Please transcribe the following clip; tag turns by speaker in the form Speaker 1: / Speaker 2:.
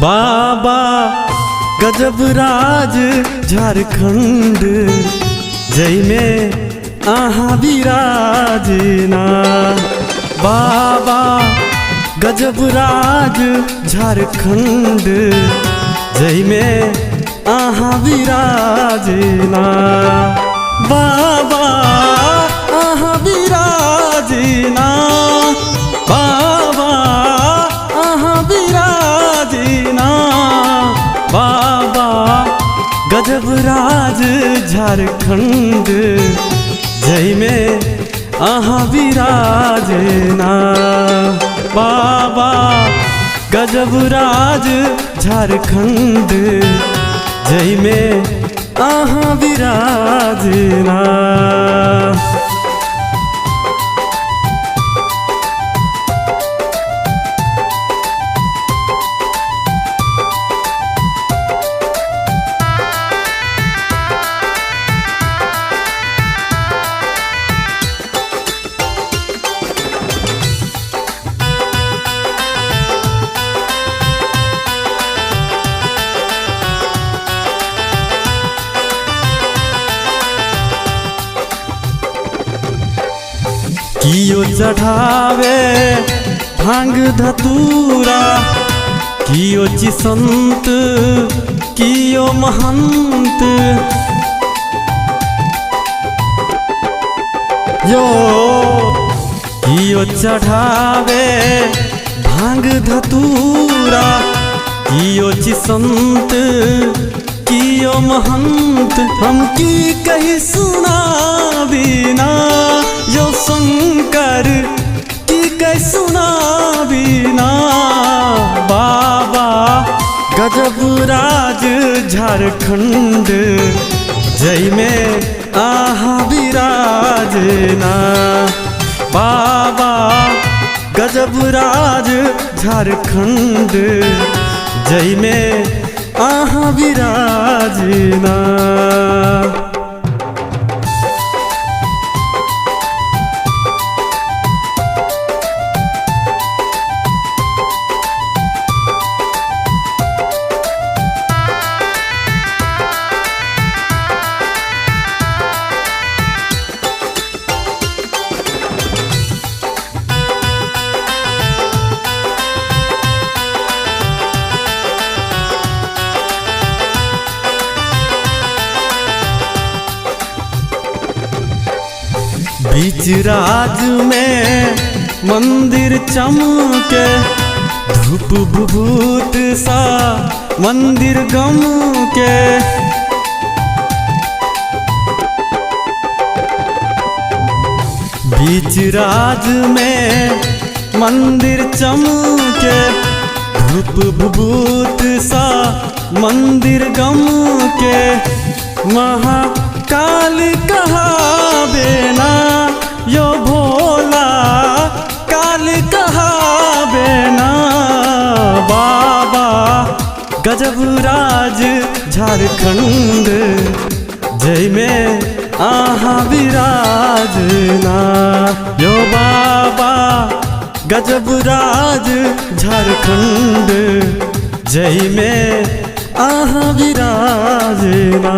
Speaker 1: बाबा गजब राज झारखंड जय में आहा विराजना। बाबा गजब राज झारखंड जय में आहा विराजना। बाबा आहा विराजना, बाबा आहा विराजना। बाबा गजब राज झारखंड जय में आहा विराजना। बाबा गजब राज झारखंड जय में आहा विराजना। कियो चढ़ावे भांग धतूरा, कियो चिसंत कियो महंत। यो कियो चढ़ावे भांग धतूरा, कियो चिसंत कियो महंत। हम की कही सुना बिना यो शंकर की कही सुना बिना। बाबा गजब राज झारखंड जय में आहा विराजना। बाबा गजब राज झारखंड जय में आहा विराजना। बीच राज में मंदिर चमके, धूप विभूत सा मंदिर गम के। बीच राज में मंदिर चमके, धूप विभूत सा मंदिर गम के। महाकाल कहावे ना यो भोला काल कहावे ना। बाबा गजब राज झारखंड जय में आहा विराजना। यो बाबा गजब राज झारखंड जय में आहा विराजना।